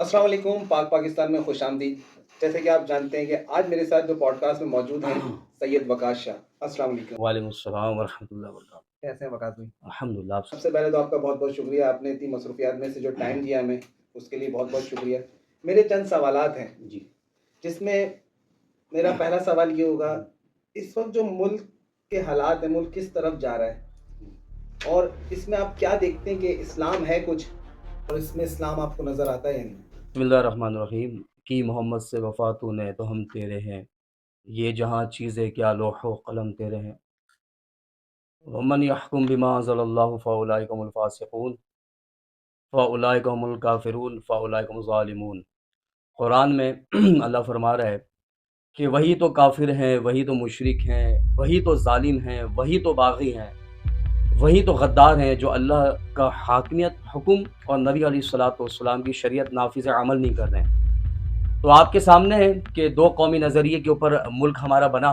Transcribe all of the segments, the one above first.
अस्सलाम वालेकुम, पाक पाकिस्तान में खुशामदीद। जैसे कि आप जानते हैं कि आज मेरे साथ जो पॉडकास्ट में मौजूद हैं सैयद वकास शाह। अस्सलाम वालेकुम। वालेकुम अस्सलाम वरहमतुल्लाहि वबरकातुहू। कैसे हैं वकास भाई? अल्हम्दुलिल्लाह आप सबसे पहले तो आपका बहुत-बहुत शुक्रिया, आपने इतनी मसरूफियात में से जो टाइम दिया हमें, उसके लिए बहुत-बहुत शुक्रिया। मेरे चंद सवालात हैं, जी। जिसमें मेरा पहला सवाल ये होगा, इस वक़्त जो मुल्क के हालात हैं, मुल्क किस तरफ जा रहा है? और इसमें आप क्या देखते हैं कि इस्लाम है कुछ और इसमें इस्लाम आपको नज़र आता है या नहीं? बिस्मिल्लाहिर्रहमानिर्रहीम। की मोहम्मद से वफ़ा तूने तो हम तेरे हैं, ये जहाँ चीज़ें क्या लौह कलम तेरे हैं। वमन यहकुम बिमा अंज़लल्लाहु फ़उलाइका हुमुल फ़ासिक़ून फ़उलाइका हुमुल काफ़िरून फ़उलाइका हुमुज़ ज़ालिमून। कुरान में अल्लाह फरमा रहा है कि वही तो काफ़िर हैं, वही तो मुशरिक हैं, वही तो ज़ालिम हैं, वही तो बाग़ी हैं, वही तो गद्दार हैं जो अल्लाह का हाकिमियत, हुक्म और नबी अलैहिस्सलातु वस्सलाम की शरीयत नाफ़िज़ अमल नहीं कर रहे हैं। तो आपके सामने है कि दो कौमी नज़रिए के ऊपर मुल्क हमारा बना,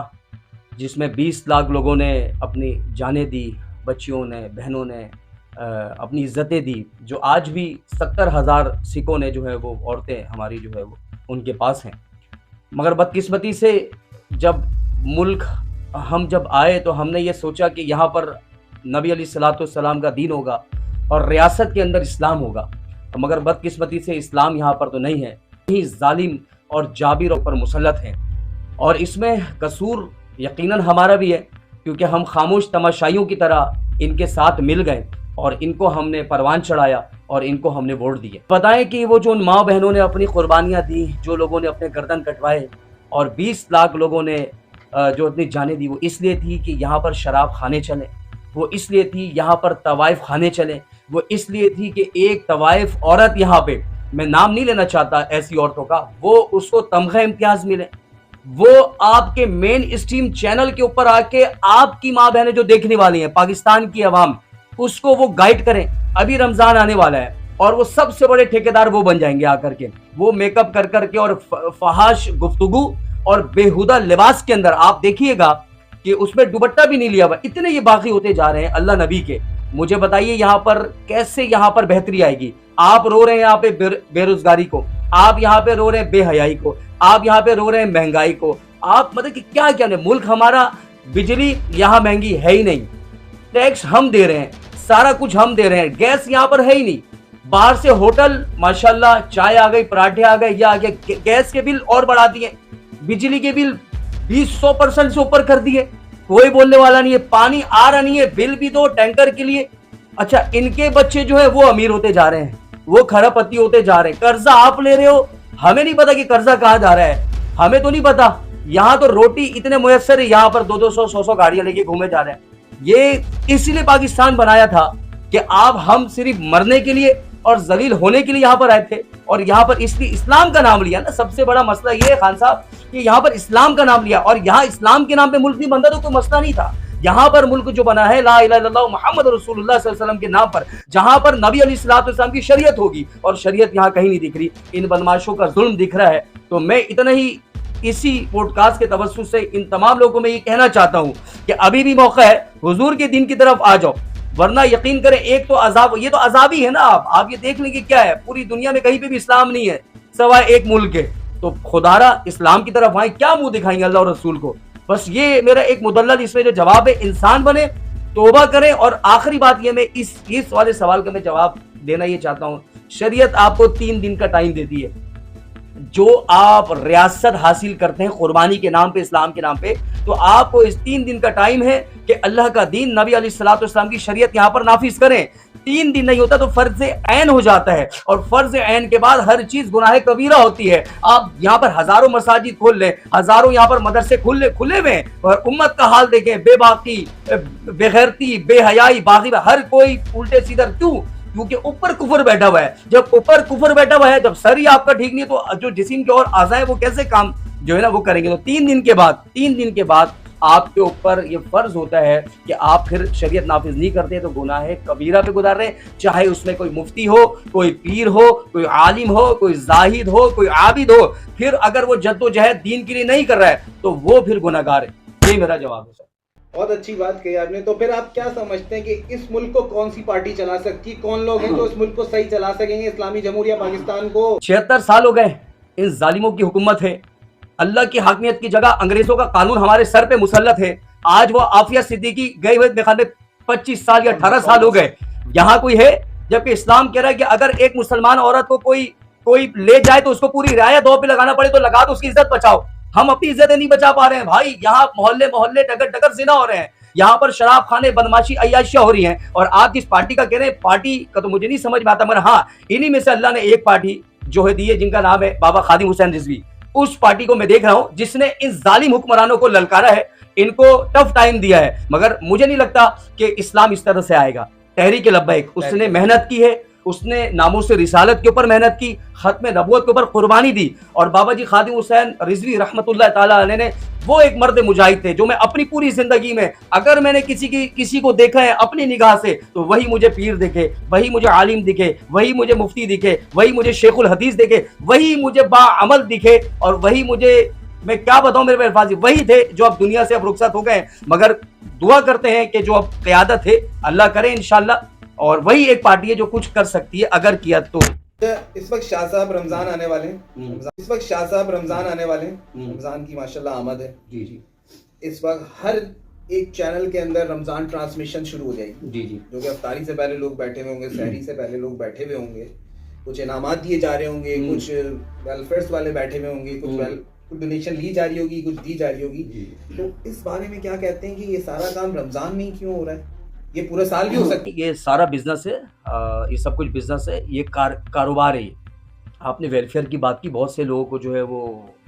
जिसमें 20 लाख लोगों ने अपनी जानें दी, बच्चियों ने, बहनों ने अपनी इज़्ज़तें दी, जो आज भी 70,000 सिखों ने जो है वो औरतें हमारी जो है वो उनके पास हैं। मगर बदकिस्मती से जब मुल्क हम जब आए तो हमने ये सोचा कि यहाँ पर नबी अलैहिस्सलातु वस्सलाम का दीन होगा और रियासत के अंदर इस्लाम होगा, मगर बदकिस्मती से इस्लाम यहाँ पर तो नहीं है। ही ज़ालिम और जाबिरों पर मुसल्लत हैं और इसमें कसूर यकीनन हमारा भी है, क्योंकि हम खामोश तमाशाइयों की तरह इनके साथ मिल गए और इनको हमने परवान चढ़ाया और इनको हमने वोट दिए। बताएं कि वो जो उन माँ बहनों ने अपनी कुर्बानियाँ दी, जो लोगों ने अपने गर्दन कटवाए और 20 लाख लोगों ने जो अपनी जानें दी, वो इसलिए थी कि यहाँ पर शराब खाने चले, वो इसलिए थी यहाँ पर तवाइफ खाने चले, वो इसलिए थी कि एक तवाइफ औरत यहाँ पे, मैं नाम नहीं लेना चाहता ऐसी औरतों का, वो उसको तमग़ा इम्तियाज़ मिले, वो आपके मेन स्ट्रीम चैनल के ऊपर आके आपकी माँ बहनें जो देखने वाली हैं, पाकिस्तान की अवाम, उसको वो गाइड करें। अभी रमज़ान आने वाला है और वो सबसे बड़े ठेकेदार वो बन जाएंगे आकर के, वो मेकअप कर करके और फहाश गुफ्तगू और बेहुदा लिबास के अंदर आप देखिएगा कि उसमें दुपट्टा भी नहीं लिया हुआ, इतने ये बाकी होते जा रहे हैं अल्लाह नबी के। मुझे बताइए यहाँ पर कैसे यहाँ पर बेहतरी आएगी? आप रो रहे हैं यहाँ पे बेरोजगारी को, आप यहाँ पे रो रहे हैं बेहयाई को, आप यहाँ पे रो रहे हैं महंगाई को, आप मतलब कि क्या क्या नहीं, मुल्क हमारा, बिजली यहाँ महंगी है ही नहीं, टैक्स हम दे रहे हैं, सारा कुछ हम दे रहे हैं, गैस यहाँ पर है ही नहीं, बाहर से होटल माशाल्लाह, चाय आ गई, पराठे आ गए, ये आ गया, गैस के बिल और बढ़ा दिए, बिजली के बिल 20-100% से ऊपर कर दिए, कोई बोलने वाला नहीं है, पानी आ रहा नहीं है, बिल भी दो टैंकर के लिए। अच्छा, इनके बच्चे जो है वो अमीर होते जा रहे हैं, वो खरबपति होते जा रहे हैं, कर्जा आप ले रहे हो, हमें नहीं पता कि कर्जा कहाँ जा रहा है, हमें तो नहीं पता। यहाँ तो रोटी इतने मुयस्सर है, यहाँ पर 200-100 गाड़ियां लेके घूमे जा रहे हैं। ये इसीलिए पाकिस्तान बनाया था कि आप हम सिर्फ मरने के लिए और जलील होने के लिए यहाँ पर आए थे, और यहाँ पर इसलिए इस्लाम का नाम लिया ना। सबसे बड़ा मसला ये है खान साहब कि यहाँ पर इस्लाम का नाम लिया, और यहाँ इस्लाम के नाम पे मुल्क नहीं बनता तो कोई मसला नहीं था। यहाँ पर मुल्क जो बना है ला इलाहा इल्लल्लाह मुहम्मद रसूलुल्लाह सल्लल्लाहु अलैहि वसल्लम के नाम पर, जहाँ पर नबी अलैहिस्सलाम की शरीयत होगी, और शरीयत यहाँ कहीं नहीं दिख रही, इन बदमाशों का जुल्म दिख रहा है। तो मैं इतना ही इसी पॉडकास्ट के तवज्जुह से इन तमाम लोगों को मैं ये कहना चाहता हूँ कि अभी भी मौका है, हुजूर के दिन की तरफ आ जाओ, वरना यकीन करें एक तो अजाब, ये तो अजाब ही है ना। आप ये देख लेंगे क्या है, पूरी दुनिया में कहीं पे भी इस्लाम नहीं है सवाए एक मुल्क के, तो खुदारा इस्लाम की तरफ आए, क्या मुंह दिखाएंगे अल्लाह और रसूल को। बस ये मेरा एक मुदल्लल इसमें जो जवाब है, इंसान बने, तौबा करें। और आखिरी बात ये, मैं इस वाले सवाल का मैं जवाब देना ये चाहता हूँ, शरीयत आपको 3 दिन का टाइम देती है, जो आप रियासत हासिल करते हैं कुर्बानी के नाम पे, इस्लाम के नाम पे, तो आपको इस 3 दिन का टाइम है कि अल्लाह का दीन, नबी अलैहिस्सलातु वस्सलाम की शरीयत यहाँ पर नाफिज करें। 3 दिन नहीं होता तो फर्ज ऐन हो जाता है, और फर्ज ऐन के बाद हर चीज गुनाह कबीरा होती है। आप यहाँ पर हजारों मसाजिद खोल लें, हजारों यहाँ पर मदरसे खुले हुए, और उम्मत का हाल देखें, बेबाकी, बेगैरती, बेहयाई, बागी, हर कोई उल्टे सीधे, क्यों? क्योंकि ऊपर कुफर बैठा हुआ है। जब ऊपर कुफर बैठा हुआ है, जब सर ही आपका ठीक नहीं है, तो जो जिस्म के और आज़ाएं वो कैसे काम जो है ना वो करेंगे। तो 3 दिन के बाद आपके ऊपर ये फर्ज होता है कि आप फिर शरीयत नाफिज नहीं करते तो गुनाह कबीरा पे गुजार रहे हैं, चाहे उसमें कोई मुफ्ती हो, कोई पीर हो, कोई आलिम हो, कोई जाहिद हो, कोई आबिद हो। फिर अगर वो जद्दोजहद दीन के लिए नहीं कर रहा है तो वो फिर गुनाहगार है। ये मेरा जवाब है सर। बहुत अच्छी बात कही आपने। तो फिर आप क्या समझते हैं कि इस मुल्क को कौन सी पार्टी चला सकती, कौन लोग हैं जो इस मुल्क को सही चला सकेंगे, इस्लामी जमहूरिया पाकिस्तान को? 76 साल हो गए इन जालिमों की हुकूमत है। अल्लाह की हाकमियत की जगह अंग्रेजों का कानून हमारे सर पे मुसल्लत है। आज वो आफिया सिद्दीकी गए हुए मेरे ख्याल में 25 साल या 18 साल हो गए, यहाँ कोई है? जबकि इस्लाम कह रहा है कि अगर एक मुसलमान औरत को कोई कोई ले जाए तो उसको पूरी रियाया दो पे लगाना पड़े तो लगा दो, उसकी इज्जत बचाओ। हम अपनी इज्जत नहीं बचा पा रहे हैं भाई। यहाँ मोहल्ले मोहल्ले डगर डगर जिना हो रहे हैं, यहाँ पर शराब खाने बदमाशी अय्याशियां हो रही हैं। और आप जिस पार्टी का कह रहे हैं, पार्टी का तो मुझे नहीं समझ में आता, मगर हाँ इन्हीं में से अल्लाह ने एक पार्टी जो है दी है जिनका नाम है बाबा खादिम हुसैन रिजवी। उस पार्टी को मैं देख रहा हूं जिसने इन जालिम हुक्मरानों को ललकारा है, इनको टफ टाइम दिया है। मगर मुझे नहीं लगता कि इस्लाम इस तरह से आएगा। तहरीक लब्बैक उसने मेहनत की है, उसने नामों से रिसालत के ऊपर मेहनत की, खत्म नबूवत के ऊपर कुर्बानी दी। और बाबा जी खादिम हुसैन रिजवी रहमतुल्लाह ताला अलैह ने वो एक मर्द मुजाहिद थे जो मैं अपनी पूरी जिंदगी में अगर मैंने किसी को देखा है अपनी निगाह से तो वही मुझे पीर दिखे, वही मुझे आलिम दिखे, वही मुझे मुफ्ती दिखे, वही मुझे शेखुल हदीस दिखे, वही मुझे बाअमल दिखे। और वही मुझे, मैं क्या बताऊं मेरे अल्फाज, वही थे जो अब दुनिया से अब रुखसत हो गए। मगर दुआ करते हैं कि जो अब क़यादत है अल्लाह करे इंशाअल्लाह, और वही एक पार्टी है जो कुछ कर सकती है अगर किया तो। इस वक्त शाह साहब रमजान आने वाले हैं, इस वक्त शाह साहब रमजान आने वाले हैं, रमजान की माशाल्लाह आमद है। जी जी। इस वक्त हर एक चैनल के अंदर रमजान ट्रांसमिशन शुरू हो जाएगी। जी जी। जो कि अफ्तारी से पहले लोग बैठे हुए होंगे, सहरी से पहले लोग बैठे हुए होंगे, कुछ इनामात दिए जा रहे होंगे, कुछ वेलफेयर वाले बैठे हुए होंगे, कुछ डोनेशन ली जा रही होगी, कुछ दी जा रही होगी। तो इस बारे में क्या कहते हैं कि ये सारा काम रमजान में ही क्यों हो रहा है? ये पूरा साल भी हो सकता है। ये सारा बिजनेस है, ये सब कुछ बिजनेस है, ये कारोबार है। आपने वेलफेयर की बात की, बहुत से लोगों को जो है वो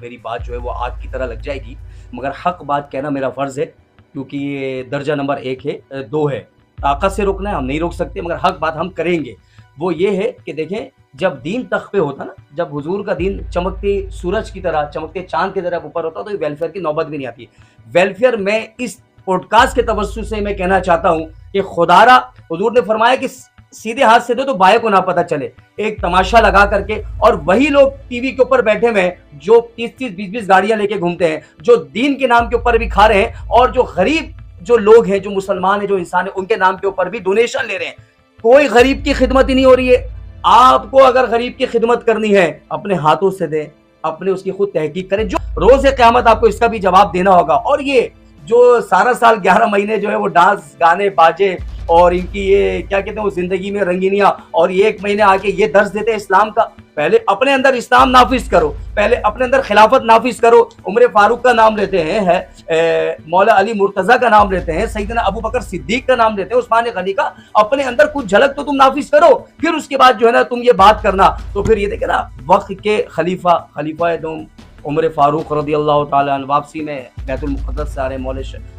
मेरी बात जो है वो आग की तरह लग जाएगी, मगर हक बात कहना मेरा फ़र्ज़ है, क्योंकि ये दर्जा नंबर 1 है, 2 है। ताकत से रोकना है हम नहीं रोक सकते, मगर हक बात हम करेंगे। वो ये है कि देखें, जब दीन तख्त पे होता ना, जब हुजूर का दीन चमकते सूरज की तरह, चमकते चाँद की तरह ऊपर होता तो ये वेलफेयर की नौबत भी नहीं आती। वेलफेयर में इस पॉडकास्ट के तवज्जुह से मैं कहना चाहता हूँ कि खुदारा हुजूर ने फरमाया कि सीधे हाथ से दो तो बाएं को ना पता चले, एक तमाशा लगा करके। और वही लोग टीवी के ऊपर बैठे हुए हैं जो 30-30, 20-20 गाड़ियां लेके घूमते हैं, जो दीन के नाम के ऊपर भी खा रहे हैं, और जो गरीब जो लोग हैं, जो मुसलमान हैं, जो इंसान है, उनके नाम के ऊपर भी डोनेशन ले रहे हैं। कोई गरीब की खिदमत ही नहीं हो रही है। आपको अगर गरीब की खिदमत करनी है अपने हाथों से दें, अपने उसकी खुद तहकीक करें, जो रोज़ क़यामत आपको इसका भी जवाब देना होगा। और ये जो सारा साल 11 महीने जो है वो डांस गाने बाजे और इनकी ये क्या कहते हैं वो जिंदगी में रंगीनियां, और ये 1 महीने आके ये दर्ज देते हैं इस्लाम का। पहले अपने अंदर इस्लाम नाफिज करो, पहले अपने अंदर खिलाफत नाफिज करो। उमर फारूक का नाम लेते हैं, मौला अली मुर्तजा का नाम लेते हैं, सैयदना अबू बकर सिद्दीक का नाम लेते हैं, उस्मान गनी का। अपने अंदर कुछ झलक तो तुम नाफिज करो, फिर उसके बाद जो है ना तुम ये बात करना। तो फिर ये देखे ना, वक्त के खलीफा तुम उमर फारूक रदी अल्लाह ताला अन्हु वापसी में बैतुल मुक़द्दस से आ रहे,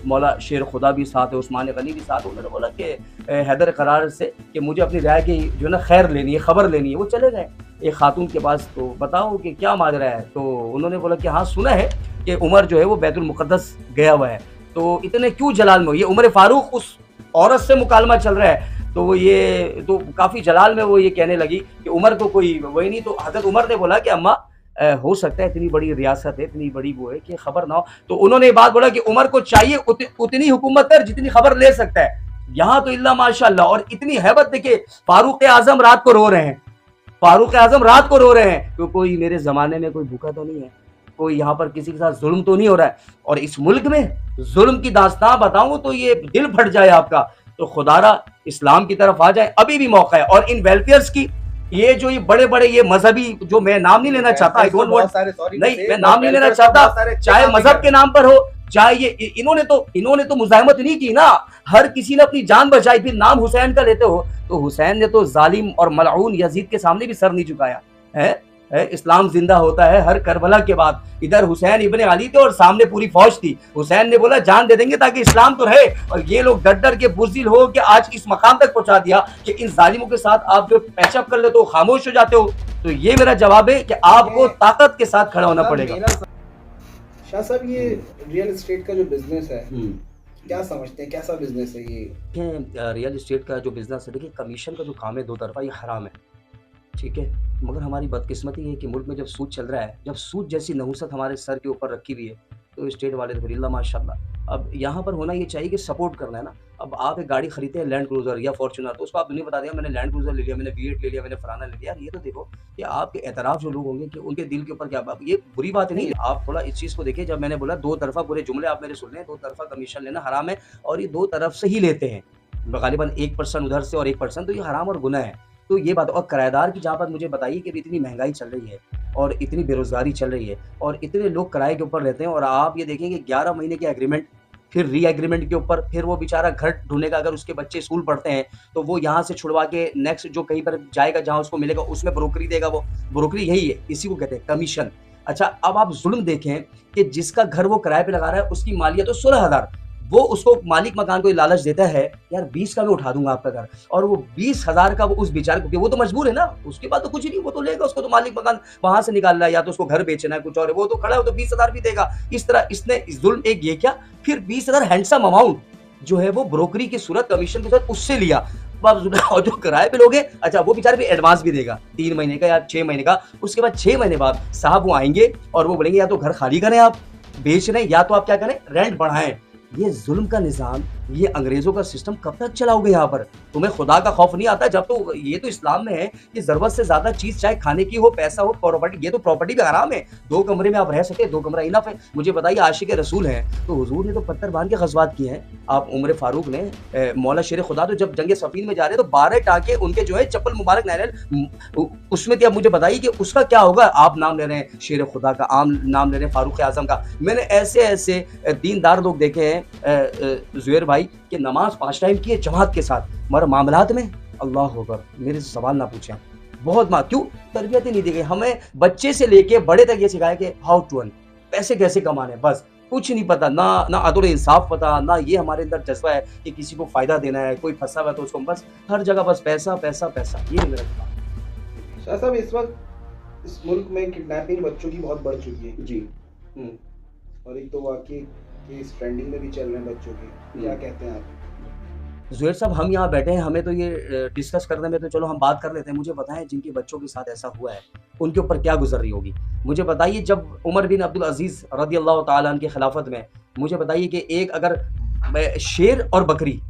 मौला शेर खुदा भी साथ है, उस्मान गनी भी साथ। उन्होंने बोला कि हैदर करार से कि मुझे अपनी राय की जो है ना खैर लेनी है, खबर लेनी है। वो चले गए एक खातून के पास, तो बताओ कि क्या माजरा है। तो उन्होंने बोला कि हाँ सुना है कि उमर जो है वो बैतुल मुक़द्दस गया हुआ है, तो इतने क्यों जलाल में हो। ये उमर फारूक उस औरत से मुकालमा चल रहा है, तो वो ये तो काफ़ी जलाल में वो ये कहने लगी कि उमर को कोई वही नहीं। तो हज़रत उमर ने बोला कि अम्मा हो सकता है इतनी बड़ी रियासत है, इतनी बड़ी वो है कि खबर ना हो। तो उन्होंने ये बात बोला कि उमर को चाहिए उतनी हुकूमत कर जितनी खबर ले सकता है। यहाँ तो इल्ला माशाअल्लाह, और इतनी हैबत देखिए, फारूक आजम रात को रो रहे हैं, फारूक आजम रात को रो रहे हैं कि कोई मेरे ज़माने में कोई भूखा तो नहीं है, कोई यहाँ पर किसी के साथ जुल्म तो नहीं हो रहा है। और इस मुल्क में जुल्म की दास्तां बताऊं तो ये दिल फट जाए आपका। तो खुदारा इस्लाम की तरफ आ जाए, अभी भी मौका है। और इन वेलफेयर्स की ये जो ये बड़े बड़े ये मजहबी, जो मैं नाम नहीं लेना चाहता, आई डोंट वांट, नहीं मैं नाम नहीं लेना चाहता, चाहे मजहब के नाम पर हो, चाहे ये इन्होंने तो मुजाहिमत नहीं की ना, हर किसी ने अपनी जान बचाई। फिर नाम हुसैन का लेते हो, तो हुसैन ने तो जालिम और मलऊन यजीद के सामने भी सर नहीं झुकाया है। इस्लाम जिंदा होता है हर करबला के बाद। इधर हुसैन इब्ने अली थे और सामने पूरी फौज थी। हुसैन ने बोला जान दे देंगे ताकि इस्लाम तो रहे, और ये लोग डर डर के बुज़दिल हो कि आज इस मकाम तक पहुंचा दिया कि इन जालिमों के साथ आप जो पैचअप कर लेते हो, खामोश हो जाते हो। तो ये मेरा जवाब है कि आपको ताकत के साथ खड़ा होना पड़ेगा। शाह साहब, ये रियल एस्टेट का जो बिजनेस है, क्या समझते हैं, कैसा बिजनेस है ये? रियल एस्टेट का जो बिजनेस है, देखिए कमीशन का जो काम है दो तरफा, ये हराम है, ठीक है। मगर हमारी बदकिस्मती है कि मुल्क में जब सूद चल रहा है, जब सूद जैसी नहुसत हमारे सर के ऊपर रखी हुई है, तो स्टेट वाले तो फिर अल्लाह माशाल्लाह अब यहाँ पर होना ये चाहिए कि सपोर्ट करना है ना। अब आप एक गाड़ी खरीदते हैं लैंड क्रूज़र या फॉर्च्यूनर, तो उसको आप नहीं बता दिया मैंने लैंड क्रूज़र ले लिया, मैंने V8 ले लिया, मैंने फलाना ले लिया। यार ये तो देखो कि आपके एतराफ़ जो लोग होंगे कि उनके दिल के ऊपर क्या बात, ये बुरी बात नहीं है। आप थोड़ा इस चीज़ को देखिए, जब मैंने बोला दो तरफ़ा पूरे जुमले आप मेरे सुन लें, दो तरफ़ा कमीशन लेना हराम है और ये दो तरफ से ही लेते हैं। गालिबन 1% उधर से और 1%, तो ये हराम और गुनाह है। तो ये बात, और किराएदार की जहाँ बात मुझे बताइए कि अभी इतनी महँगाई चल रही है और इतनी बेरोज़गारी चल रही है और इतने लोग किराए के ऊपर रहते हैं और आप ये देखेंगे 11 महीने के एग्रीमेंट, फिर री एग्रीमेंट के ऊपर, फिर वो बेचारा घर ढूँढेगा। अगर उसके बच्चे स्कूल पढ़ते हैं, तो वो यहाँ से छुड़वा के नेक्स्ट जो कहीं पर जाएगा जहाँ उसको मिलेगा उसमें ब्रोकरी देगा वो। ब्रोकरी यही है, इसी को कहते हैं कमीशन। अच्छा, अब आप ज़ुल्म देखें कि जिसका घर वो किराए पे लगा रहा है उसकी मालियत तो 16,000, वो उसको मालिक मकान को ये लालच देता है, यार 20 का मैं उठा दूँगा आपका घर, और वो 20,000 का वो उस बेचारे को, वो तो मजबूर है ना, उसके पास तो कुछ नहीं, वो तो लेगा, उसको तो मालिक मकान वहाँ से निकाल रहा है, या तो उसको घर बेचना है, कुछ और है, वो तो खड़ा है, वो तो 20,000 भी देगा। इस तरह इसने जुल्म एक ये किया, फिर 20,000 हैंडसम अमाउंट जो है वो ब्रोकरी की सूरत कमीशन के साथ उससे लिया। और जो किराए पे लोग हैं, अच्छा वो बेचारे भी एडवांस भी देगा 3 महीने का या 6 महीने का। उसके बाद 6 महीने बाद साहब वो आएंगे और वो बोलेंगे या तो घर खाली करें आप बेच रहे हैं, या तो आप क्या करें रेंट बढ़ाएं। ये जुल्म का निज़ाम, ये अंग्रेज़ों का सिस्टम कब तक चलाओगे यहाँ पर? तुम्हें खुदा का खौफ नहीं आता? जब तो ये तो इस्लाम में है कि ज़रूरत से ज़्यादा चीज़, चाहे खाने की हो, पैसा हो, प्रॉपर्टी, ये तो प्रॉपर्टी भी हराम है। 2 कमरे में आप रह सके, 2 कमरा इनफ है। मुझे बताइए, आशिक़ रसूल हैं, तो हुज़ूर ने तो पत्थर बाँध के ग़ज़वात किए हैं। आप उमर फ़ारूक ने, मौला शेर खुदा तो जब जंग सफ़ीन में जा रहे हैं तो 12 टाँके उनके जो है चप्पल मुबारक नारियल उसमें थे। अब मुझे बताइए कि उसका क्या होगा? आप नाम ले रहे हैं शेर खुदा का, आम नाम ले रहे हैं फ़ारूक आज़म का। मैंने ऐसे-ऐसे दीनदार लोग देखे हैं ज़ुहैर भाई कि नमाज़ 5 टाइम की है जमात के साथ, मगर मामलात में अल्लाह अकबर, मेरे से सवाल ना पूछें। बहुत क्यों? तरबियत ही नहीं दी गई। हमें बच्चे से लेके बड़े तक ये सिखाया कि हाउ टू अर्न, पैसे कैसे कमाने, बस कुछ नहीं पता, ना अदल इंसाफ पता, ना ये हमारे अंदर जज्बा है कि किसी को फ़ायदा देना है, कोई फँसा हुआ है तो उसको बस हर जगह बस पैसा, पैसा, पैसा, ये मेरा जवाब। शाह साहब, इस वक्त इस मुल्क में किडनैपिंग बच्चों की बहुत बढ़ चुकी है जी। और एक तो वाकई केस ट्रेंडिंग में भी चल रहे हैं बच्चों के, क्या कहते हैं आप? ज़ुहैर साहब, हम यहाँ बैठे हैं, हमें तो ये डिस्कस करने में तो चलो हम बात कर लेते हैं। मुझे बताएं जिनके बच्चों के साथ ऐसा हुआ है उनके ऊपर क्या गुजर रही होगी। मुझे बताइए, जब उमर बिन अब्दुल अजीज़ रज़ी अल्लाह ताला अन्हु की खिलाफत में, मुझे बताइए कि एक अगर शेर और बकरी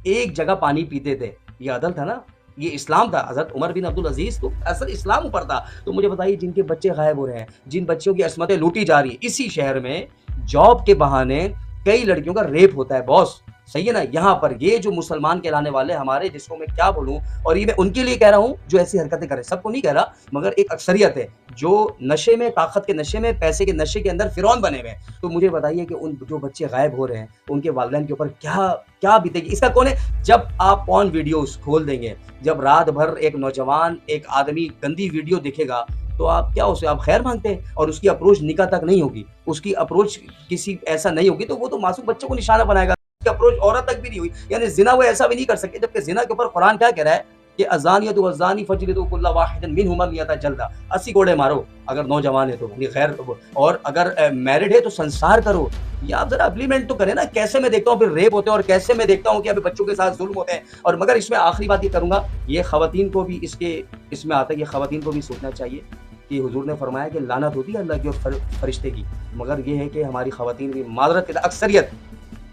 एक जगह पानी पीते थे, ये अदल था ना, ये इस्लाम था। हज़रत उमर बिन अब्दुल अजीज़ तो असल इस्लाम ऊपर था। तो मुझे बताइए जिनके बच्चे गायब हो रहे हैं, जिन बच्चों की असमतें लूटी जा रही है, इसी शहर में जॉब के बहाने कई लड़कियों का रेप होता है बॉस, सही है ना? यहाँ पर ये जो मुसलमान कहलाने वाले हमारे, जिसको मैं क्या बोलूँ, और ये मैं उनके लिए कह रहा हूँ जो ऐसी हरकतें करें, सबको नहीं कह रहा, मगर एक अक्सरियत है जो नशे में, ताकत के नशे में, पैसे के नशे के अंदर फ़िरौन बने हुए हैं। तो मुझे बताइए कि उन जो बच्चे गायब हो रहे हैं उनके वालिदैन के ऊपर क्या बीतेगी? इसका कौन है? जब आप पॉर्न वीडियोज़ खोल देंगे, जब रात भर एक नौजवान, एक आदमी गंदी वीडियो देखेगा, तो आप क्या उसे आप खैर मांगते हैं, और उसकी अप्रोच निकाह तक नहीं होगी, उसकी अप्रोच किसी ऐसा नहीं होगी, तो वो तो मासूम बच्चों को निशाना बनाएगा। उसकी अप्रोच औरत तक भी नहीं हुई, यानी ज़िना वो ऐसा भी नहीं कर सकते। जबकि ज़िना के ऊपर कुरान क्या कह रहा है कि अज़ानियतु वज़्ज़ानी फ़जलिदू कुल्ला वाहिदिन मिनहुमा मिअता जल्दा, 80 कोड़े मारो अगर नौजवान है तो, खैर, और अगर मैरिड है तो संसार करो। या आप ज़रा इम्प्लीमेंट तो करें ना। कैसे मैं देखता हूँ फिर रेप होते हैं और कैसे मैं देखता हूँ कि अभी बच्चों के साथ जुल्म होते हैं। और मगर इसमें आखिरी बात ये करूँगा, ये ख़वातीन को भी इसमें आता है कि ख़वातीन को भी सोचना चाहिए कि हुज़ूर ने फरमाया कि लानत होती है अल्लाह की और फरिश्ते की, मगर ये है कि हमारी ख़वातीन भी मादरत के अक्सरियत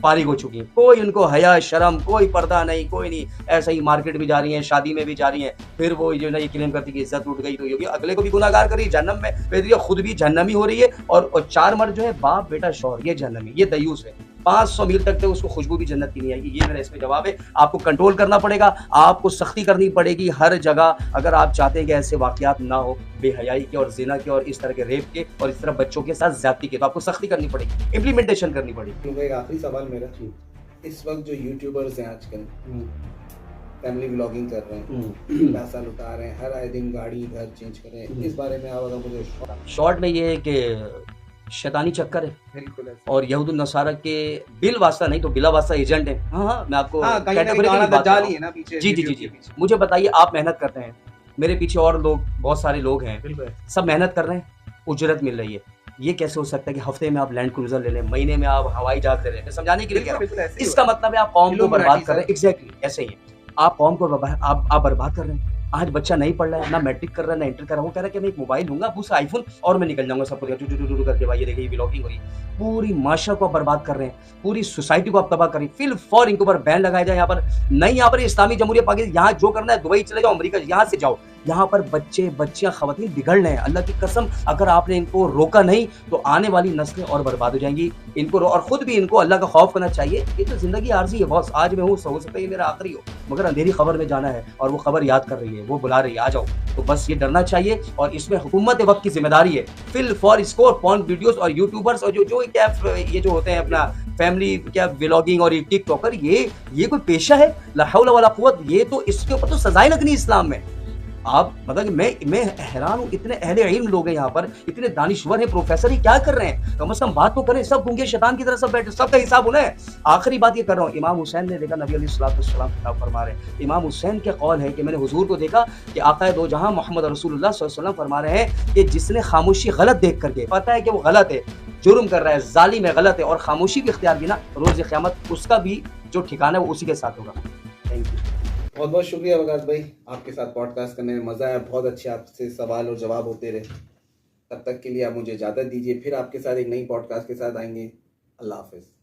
फारिग हो चुकी हैं। कोई उनको हया, शर्म, कोई पर्दा नहीं, कोई नहीं, ऐसे ही मार्केट भी जा रही हैं, शादी में भी जा रही हैं, फिर वो जो ना ये क्लेम करती है कि इज़्ज़त उठ गई, तो ये भी अगले को भी गुनाहगार कर रही है, जहन्नम में भेज दिया, खुद भी जहन्नमी हो रही है, और 4 मर्द जो है, बाप, बेटा, शौहर, ये जहन्नमी, ये दयूस है। 500 मील तक उसको खुशबू भी जन्नत की नहीं आएगी। ये मेरा इसमें जवाब है। आपको कंट्रोल करना पड़ेगा, आपको सख्ती करनी पड़ेगी हर जगह, अगर आप चाहते हैं कि ऐसे वाक़यात ना हो, बेहयाई के और ज़िना के और इस तरह के रेप के और इस तरह बच्चों के साथ ज़्यादती के, तो आपको सख्ती करनी पड़ेगी, इम्प्लीमेंटेशन करनी पड़ेगी। एक आखिरी सवाल मेरा, इस वक्त जो यूट्यूबर्स हैं आजकल फैमिली व्लॉगिंग कर रहे हैं, पैसा लुटा रहे हैं, हर आए दिन गाड़ी, घर चेंज कर रहे हैं, इस बारे में आप अगर मुझे शॉर्ट में ये है कि शैतानी चक्कर है, बिल्कुल है, और यहूद नसारा के बिल वास्ता नहीं तो बिला वास्ता एजेंट है। हाँ, मैं आपको कैटेगोरिकली बात कर रहा हूं। जी। मुझे बताइए, आप मेहनत करते हैं, मेरे पीछे और लोग, बहुत सारे लोग हैं, सब मेहनत कर रहे हैं, उजरत मिल रही है। ये कैसे हो सकता है कि हफ्ते में आप लैंड क्रूजर ले लें, महीने में आप हवाई जहाज ले लें? समझाने के लिए कह रहा हूं। इसका मतलब है आप कौम को बर्बाद कर रहे हैं। एग्जैक्टली ऐसे ही है, आप कौम को आप बर्बाद कर रहे हैं। आज बच्चा नहीं पढ़ रहा है, ना मैट्रिक कर रहा है, ना इंटर कर रहा है, वो कह रहा है कि मैं एक मोबाइल लूँगा, अब उसे आईफ़ोन और मैं निकल जाऊँगा सबको टू टू टू टू करके, भाई ये देखिए ये व्लॉगिंग हो रही है। पूरी माशरा को आप बर्बाद कर रहे हैं, पूरी सोसाइटी को आप तबाह कर रहे हैं। फिल फॉर इनके ऊपर बैन लगाया जाए यहाँ पर। नहीं यहाँ पर इस्लामी जमहूरियत पाकिस्तान, यहाँ जो करना है दुबई चले जाओ, अमेरिका यहाँ से जाओ। यहाँ पर बच्चे, बच्चियाँ, ख़वातीन बिगड़ रहे हैं। अल्लाह की कसम, अगर आपने इनको रोका नहीं तो आने वाली नस्लें और बर्बाद हो जाएँगी। इनको और खुद भी इनको अल्लाह का खौफ करना चाहिए। ये तो ज़िंदगी आर्ज़ी है बॉस, आज मैं हूँ, हो सकता है ये मेरा आखिरी हो, मगर अंधेरी खबर में जाना है और वो खबर याद कर रही है, वो बुला रही है, आ जाओ। तो बस ये डरना चाहिए और इसमें हुकूमत वक़्त की ज़िम्मेदारी है। फिल फॉर स्कोर पॉर्न वीडियोज़ और यूट्यूबर्स और जो क्या ये जो होते हैं अपना फैमिली क्या व्लॉगिंग और ये टिकटॉकर, ये कोई पेशा है? ला हौल वला कुव्वत, ये तो इसके ऊपर तो सज़ाएँ लगनी इस्लाम में। आप मतलब कि मैं हैरान हूँ, इतने अहले इल्म लोग हैं यहाँ पर, इतने दानिश्वर हैं, प्रोफ़ेसर, ये क्या कर रहे हैं? कम से कम बात तो करें, सब गूंगे शैतान की तरह सब बैठे, सबका हिसाब होना है। आखिरी बात ये कर रहा हूँ, इमाम हुसैन ने देखा नबी अलैहिस्सलाम खिताब फरमा रहे हैं। इमाम हुसैन के कौल है कि मैंने हुज़ूर को देखा कि आक़ाए दो जहां मोहम्मद रसूलुल्लाह सल्लल्लाहु अलैहि वसल्लम फरमा रहे हैं कि जिसने खामोशी गलत देख करके, पता है कि वो गलत है, जुर्म कर रहा है, ज़ालिम है, गलत है और खामोशी भी इख्तियार की ना, रोज़ क़यामत उसका भी जो ठिकाना है वो उसी के साथ होगा। Thank you. बहुत बहुत शुक्रिया वकास भाई, आपके साथ पॉडकास्ट करने में मज़ा आया, बहुत अच्छे आपसे सवाल और जवाब होते रहे। तब तक के लिए आप मुझे इजाज़त दीजिए, फिर आपके साथ एक नई पॉडकास्ट के साथ आएंगे। अल्लाह हाफ़िज़।